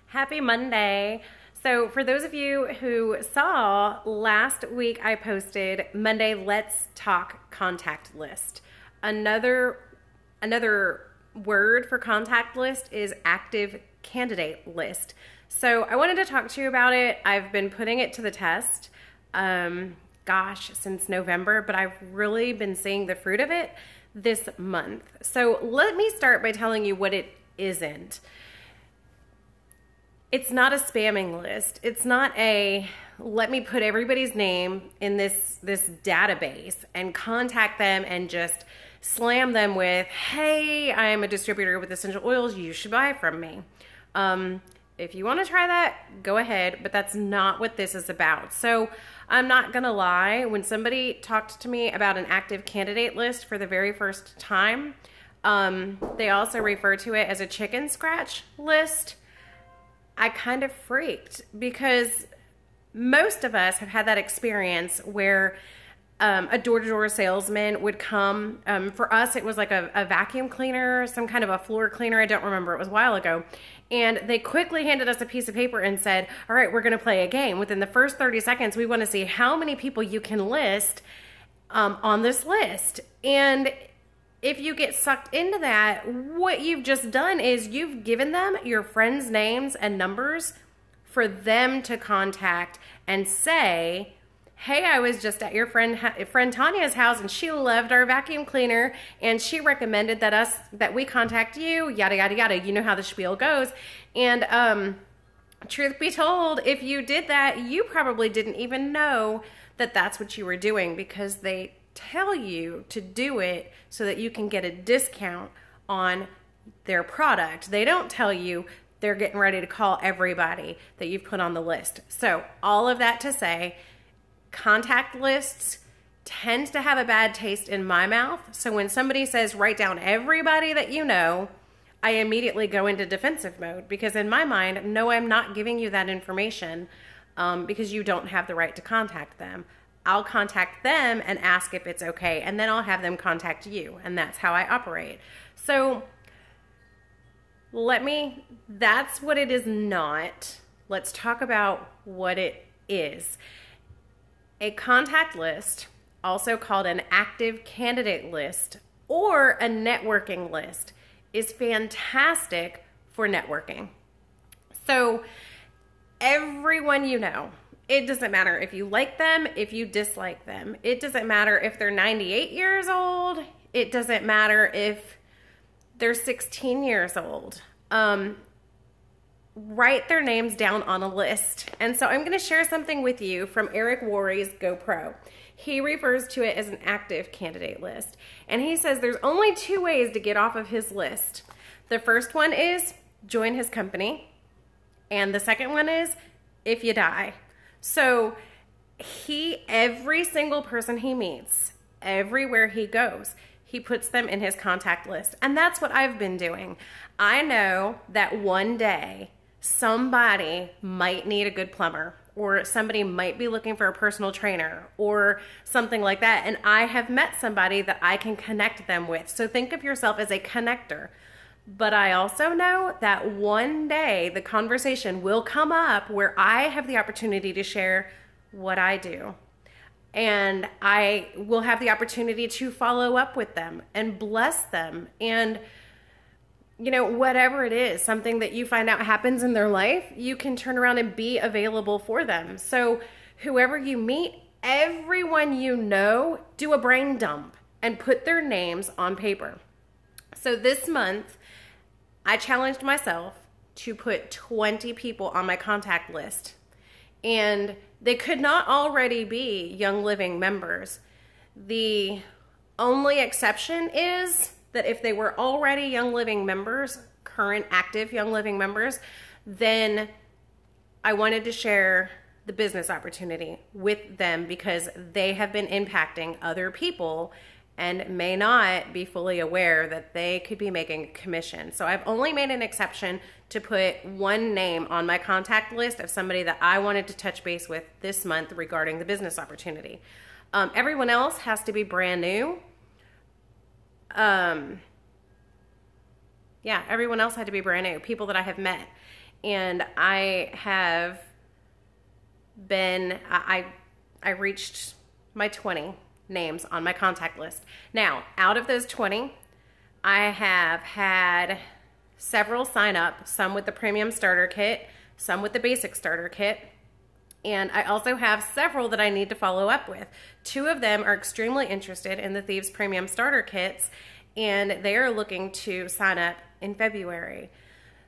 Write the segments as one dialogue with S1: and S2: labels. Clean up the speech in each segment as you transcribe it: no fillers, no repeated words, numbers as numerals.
S1: Happy Monday. So for those of you who saw, last week I posted Monday Let's Talk contact list. Another word for contact list is active candidate list. So I wanted to talk to you about it. I've been putting it to the test, since November, but I've really been seeing the fruit of it this month. So let me start by telling you what it isn't. It's not a spamming list. It's not a let me put everybody's name in this database and contact them and just slam them with, hey, I am a distributor with essential oils. You should buy from me. If you want to try that, go ahead, but that's not what this is about. So I'm not going to lie. When somebody talked to me about an active candidate list for the very first time, they also refer to it as a chicken scratch list. I kind of freaked because most of us have had that experience where a door-to-door salesman would come. For us, it was like a vacuum cleaner, some kind of a floor cleaner. I don't remember. It was a while ago. And they quickly handed us a piece of paper and said, all right, we're going to play a game. Within the first 30 seconds, we want to see how many people you can list on this list. And if you get sucked into that, what you've just done is you've given them your friends' names and numbers for them to contact and say, hey, I was just at your friend Tanya's house and she loved our vacuum cleaner and she recommended that we contact you, yada, yada, yada. You know how the spiel goes. And truth be told, if you did that, you probably didn't even know that that's what you were doing because they tell you to do it so that you can get a discount on their product. They don't tell you they're getting ready to call everybody that you've put on the list. So all of that to say, contact lists tend to have a bad taste in my mouth. So when somebody says write down everybody that you know, I immediately go into defensive mode because in my mind, no, I'm not giving you that information because you don't have the right to contact them. I'll contact them and ask if it's okay, and then I'll have them contact you, and that's how I operate. So that's what it is not. Let's talk about what it is. A contact list, also called an active candidate list or a networking list, is fantastic for networking. So everyone you know, it doesn't matter if you like them, if you dislike them. It doesn't matter if they're 98 years old. It doesn't matter if they're 16 years old. Write their names down on a list. And so I'm going to share something with you from Eric Worre's GoPro. He refers to it as an active candidate list. And he says there's only 2 ways to get off of his list. The first one is join his company. And the second one is if you die. So every single person he meets, everywhere he goes, he puts them in his contact list. And that's what I've been doing. I know that one day somebody might need a good plumber or somebody might be looking for a personal trainer or something like that. And I have met somebody that I can connect them with. So think of yourself as a connector. But I also know that one day the conversation will come up where I have the opportunity to share what I do. And I will have the opportunity to follow up with them and bless them. And, whatever it is, something that you find out happens in their life, you can turn around and be available for them. So whoever you meet, everyone you know, do a brain dump and put their names on paper. So this month, I challenged myself to put 20 people on my contact list. And they could not already be Young Living members. The only exception is that if they were already Young Living members, current active Young Living members, then I wanted to share the business opportunity with them because they have been impacting other people and may not be fully aware that they could be making a commission. So I've only made an exception to put one name on my contact list of somebody that I wanted to touch base with this month regarding the business opportunity. Everyone else has to be brand new. Everyone else had to be brand new, people that I have met. and I have been, I reached my 20 names on my contact list. Now, out of those 20, I have had several sign up, some with the premium starter kit, some with the basic starter kit. And I also have several that I need to follow up with. 2 of them are extremely interested in the Thieves Premium Starter Kits, and they are looking to sign up in February.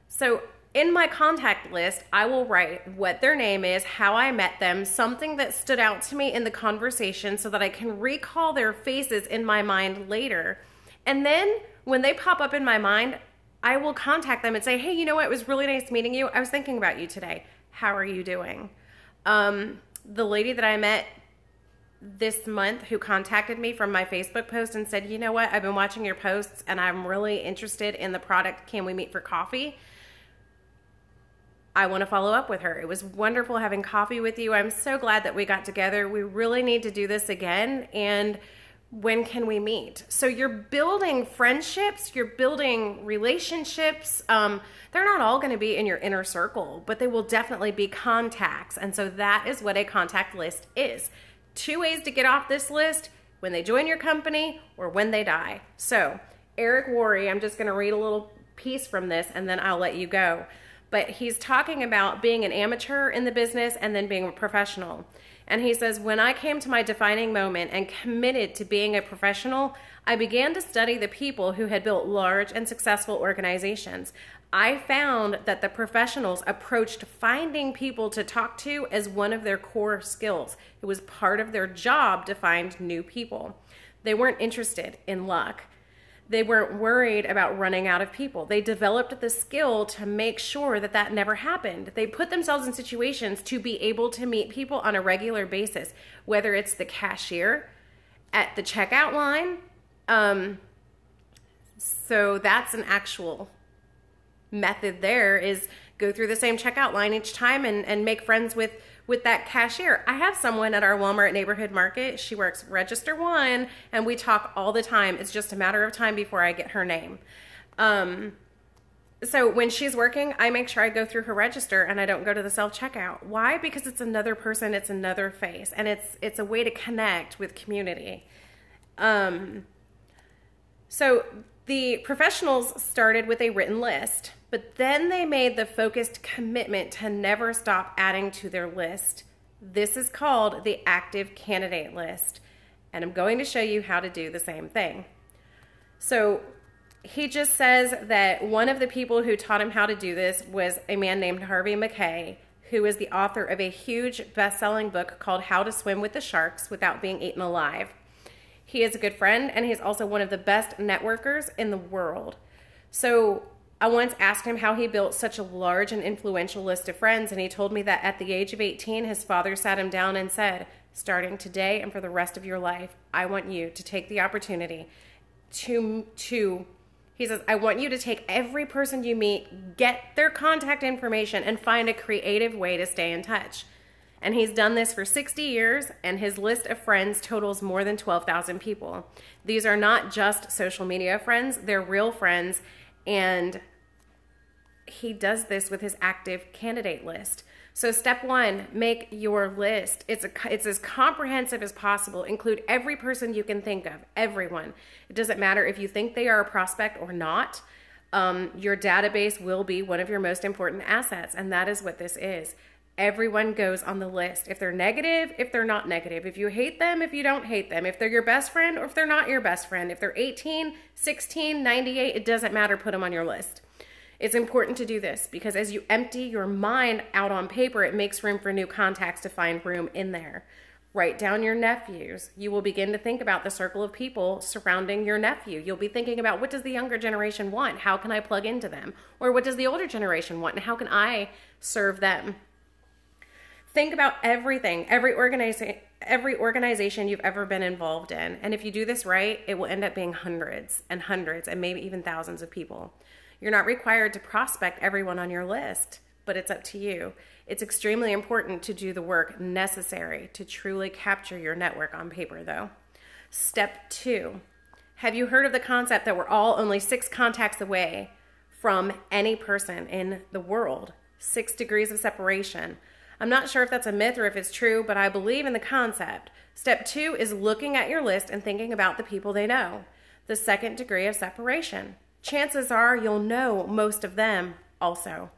S1: So in my contact list, I will write what their name is, how I met them, something that stood out to me in the conversation so that I can recall their faces in my mind later. And then when they pop up in my mind, I will contact them and say, hey, you know what? It was really nice meeting you. I was thinking about you today. How are you doing? The lady that I met this month who contacted me from my Facebook post and said, you know what? I've been watching your posts and I'm really interested in the product. Can we meet for coffee? I want to follow up with her. It was wonderful having coffee with you. I'm so glad that we got together. We really need to do this again. And when can we meet? So you're building friendships, you're building relationships. They're not all going to be in your inner circle, but they will definitely be contacts. And so that is what a contact list is. 2 ways to get off this list: when they join your company or when they die. So Eric Worre, I'm just going to read a little piece from this and then I'll let you go. But he's talking about being an amateur in the business and then being a professional. And he says, when I came to my defining moment and committed to being a professional, I began to study the people who had built large and successful organizations. I found that the professionals approached finding people to talk to as one of their core skills. It was part of their job to find new people. They weren't interested in luck. They weren't worried about running out of people. They developed the skill to make sure that that never happened. They put themselves in situations to be able to meet people on a regular basis, whether it's the cashier at the checkout line. So that's an actual method there, is go through the same checkout line each time and make friends with that cashier. I have someone at our Walmart neighborhood market. She works register 1 and we talk all the time. It's just a matter of time before I get her name. So when she's working, I make sure I go through her register and I don't go to the self-checkout. Why? Because it's another person, it's another face, and it's a way to connect with community. So the professionals started with a written list, but then they made the focused commitment to never stop adding to their list. This is called the active candidate list, and I'm going to show you how to do the same thing. So he just says that one of the people who taught him how to do this was a man named Harvey Mackay, who is the author of a huge best-selling book called How to Swim with the Sharks Without Being Eaten Alive. He is a good friend, and he's also one of the best networkers in the world. So I once asked him how he built such a large and influential list of friends, and he told me that at the age of 18, his father sat him down and said, starting today and for the rest of your life, I want you to take the opportunity he says, I want you to take every person you meet, get their contact information, and find a creative way to stay in touch. And he's done this for 60 years, and his list of friends totals more than 12,000 people. These are not just social media friends, they're real friends, and he does this with his active candidate list. So step 1, make your list. It's as comprehensive as possible. Include every person you can think of, everyone. It doesn't matter if you think they are a prospect or not. Your database will be one of your most important assets, and that is what this is. Everyone goes on the list. If they're negative, if they're not negative, if you hate them, if you don't hate them, if they're your best friend or if they're not your best friend, if they're 18, 16, 98, it doesn't matter, put them on your list. It's important to do this because as you empty your mind out on paper, it makes room for new contacts to find room in there. Write down your nephews. You will begin to think about the circle of people surrounding your nephew. You'll be thinking about, what does the younger generation want? How can I plug into them? Or what does the older generation want? And how can I serve them? Think about everything, every organization you've ever been involved in. And if you do this right, it will end up being hundreds and hundreds and maybe even thousands of people. You're not required to prospect everyone on your list, but it's up to you. It's extremely important to do the work necessary to truly capture your network on paper, though. Step 2, have you heard of the concept that we're all only 6 contacts away from any person in the world? 6 degrees of separation. I'm not sure if that's a myth or if it's true, but I believe in the concept. Step 2 is looking at your list and thinking about the people they know. The 2nd degree of separation. Chances are you'll know most of them also.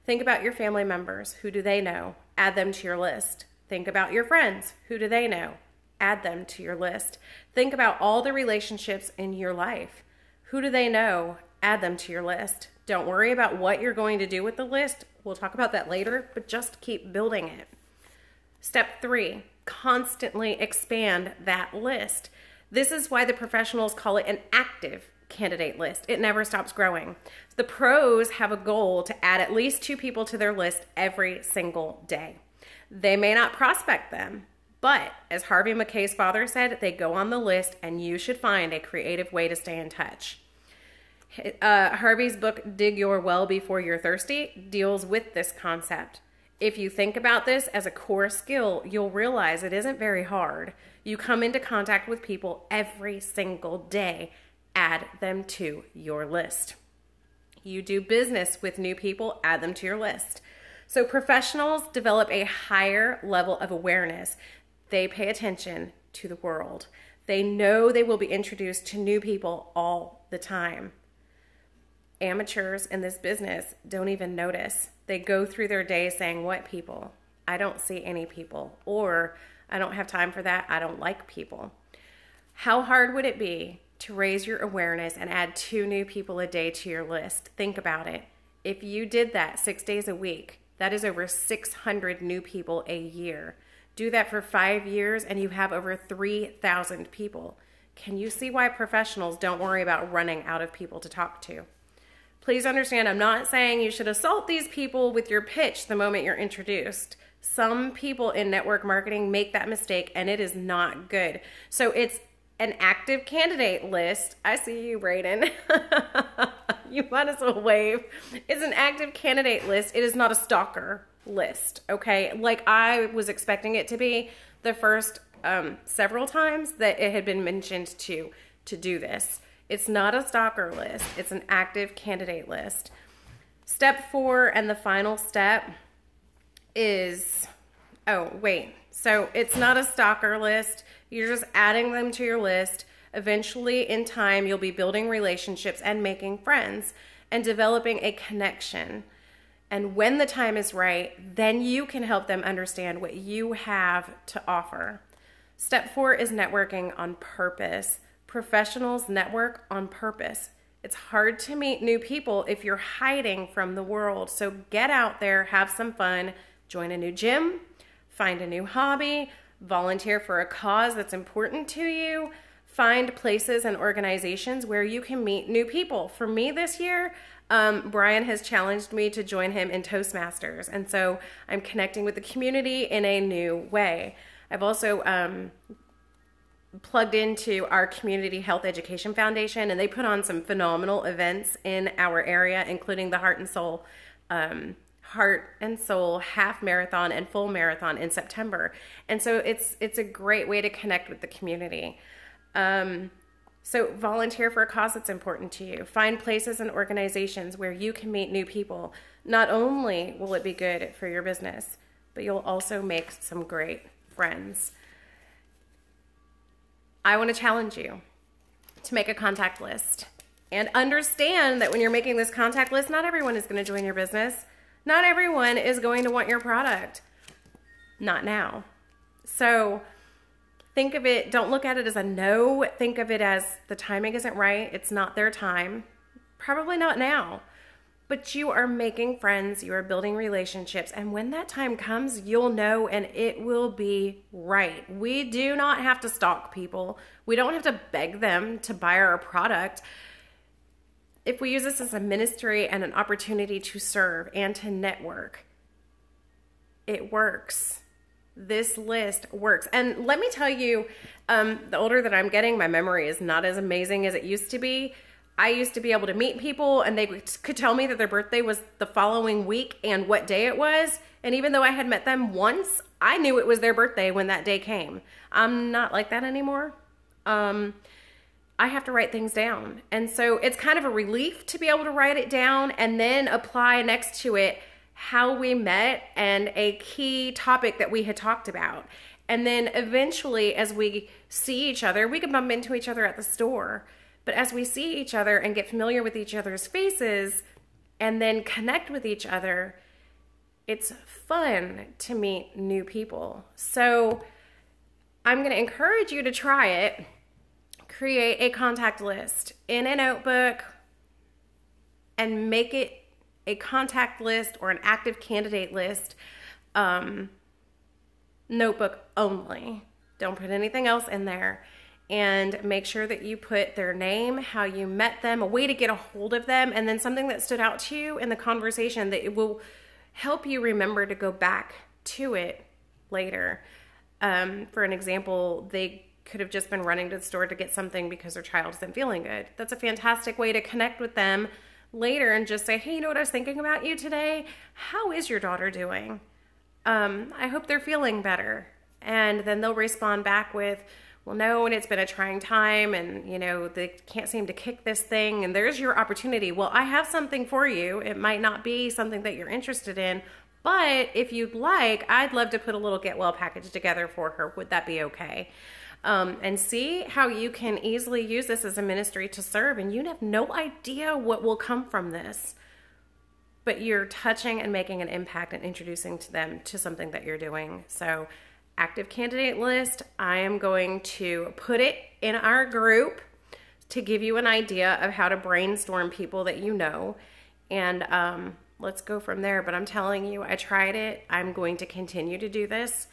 S1: Think about your family members. Who do they know? Add them to your list. Think about your friends. Who do they know? Add them to your list. Think about all the relationships in your life. Who do they know? Add them to your list. Don't worry about what you're going to do with the list. We'll talk about that later, but just keep building it. Step 3, constantly expand that list. This is why the professionals call it an active candidate list. It never stops growing. The pros have a goal to add at least 2 people to their list every single day. They may not prospect them, but as Harvey Mackay's father said, they go on the list and you should find a creative way to stay in touch. Harvey's book, Dig Your Well Before You're Thirsty, deals with this concept. If you think about this as a core skill, you'll realize it isn't very hard. You come into contact with people every single day. Add them to your list. You do business with new people, add them to your list. So professionals develop a higher level of awareness. They pay attention to the world. They know they will be introduced to new people all the time. Amateurs in this business don't even notice. They go through their day saying, what people? I don't see any people. Or, I don't have time for that. I don't like people. How hard would it be to raise your awareness and add 2 new people a day to your list? Think about it. If you did that 6 days a week, that is over 600 new people a year. Do that for 5 years and you have over 3,000 people. Can you see why professionals don't worry about running out of people to talk to? Please understand, I'm not saying you should assault these people with your pitch the moment you're introduced. Some people in network marketing make that mistake and it is not good. So it's an active candidate list. I see you, Brayden. You might as well wave. It's an active candidate list. It is not a stalker list, okay? Like I was expecting it to be the first several times that it had been mentioned to do this. It's not a stalker list. It's an active candidate list. Step 4 and the final step is, so it's not a stalker list. You're just adding them to your list. Eventually, in time, you'll be building relationships and making friends and developing a connection. And when the time is right, then you can help them understand what you have to offer. Step 4 is networking on purpose. Professionals network on purpose. It's hard to meet new people if you're hiding from the world. So get out there, have some fun, join a new gym, find a new hobby, volunteer for a cause that's important to you, find places and organizations where you can meet new people. For me this year, Brian has challenged me to join him in Toastmasters. And so I'm connecting with the community in a new way. I've also plugged into our Community Health Education Foundation, and they put on some phenomenal events in our area, including the Heart and Soul half marathon and full marathon in September. And so it's a great way to connect with the community. So volunteer for a cause that's important to you. Find places and organizations where you can meet new people. Not only will it be good for your business, but you'll also make some great friends. I want to challenge you to make a contact list and understand that when you're making this contact list, not everyone is going to join your business. Not everyone is going to want your product. Not now. So think of it, don't look at it as a no. Think of it as the timing isn't right. It's not their time. Probably not now. But you are making friends, you are building relationships, and when that time comes, you'll know and it will be right. We do not have to stalk people. We don't have to beg them to buy our product. If we use this as a ministry and an opportunity to serve and to network, it works. This list works. And let me tell you, the older that I'm getting, my memory is not as amazing as it used to be. I used to be able to meet people and they could tell me that their birthday was the following week and what day it was. And even though I had met them once, I knew it was their birthday when that day came. I'm not like that anymore. I have to write things down. And so it's kind of a relief to be able to write it down and then apply next to it how we met and a key topic that we had talked about. And then eventually, as we see each other, we can bump into each other at the store. But as we see each other and get familiar with each other's faces and then connect with each other, it's fun to meet new people. So I'm going to encourage you to try it. Create a contact list in a notebook and make it a contact list or an active candidate list, notebook only. Don't put anything else in there. And make sure that you put their name, how you met them, a way to get a hold of them, and then something that stood out to you in the conversation that it will help you remember to go back to it later. For an example, they could have just been running to the store to get something because their child isn't feeling good. That's a fantastic way to connect with them later and just say, hey, you know what I was thinking about you today? How is your daughter doing? I hope they're feeling better. And then they'll respond back with, well, no, and it's been a trying time, and you know, they can't seem to kick this thing, and there's your opportunity. Well, I have something for you. It might not be something that you're interested in, but if you'd like, I'd love to put a little get well package together for her. Would that be okay? And see how you can easily use this as a ministry to serve, and you have no idea what will come from this, but you're touching and making an impact and introducing to them to something that you're doing. So active candidate list, I am going to put it in our group to give you an idea of how to brainstorm people that you know, and let's go from there. But I'm telling you, I tried it. I'm going to continue to do this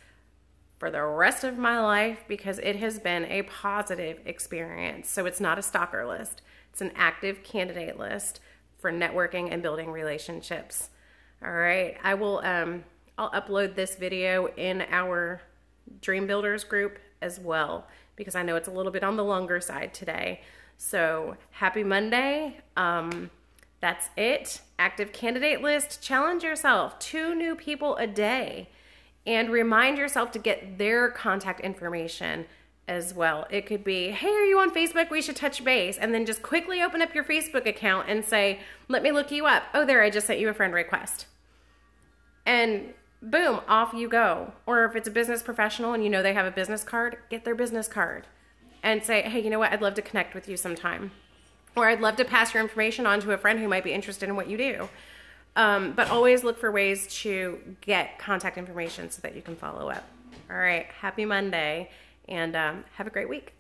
S1: for the rest of my life because it has been a positive experience. So it's not a stalker list. It's an active candidate list for networking and building relationships. All right, I'll upload this video in our Dream Builders group as well because I know it's a little bit on the longer side today. So happy Monday. That's it. Active candidate list. Challenge yourself. 2 new people a day. And remind yourself to get their contact information as well. It could be, hey, are you on Facebook? We should touch base. And then just quickly open up your Facebook account and say, let me look you up. Oh, there, I just sent you a friend request. And boom, off you go. Or if it's a business professional and you know they have a business card, get their business card and say, hey, you know what? I'd love to connect with you sometime. Or I'd love to pass your information on to a friend who might be interested in what you do. But always look for ways to get contact information so that you can follow up. All right, happy Monday, and have a great week.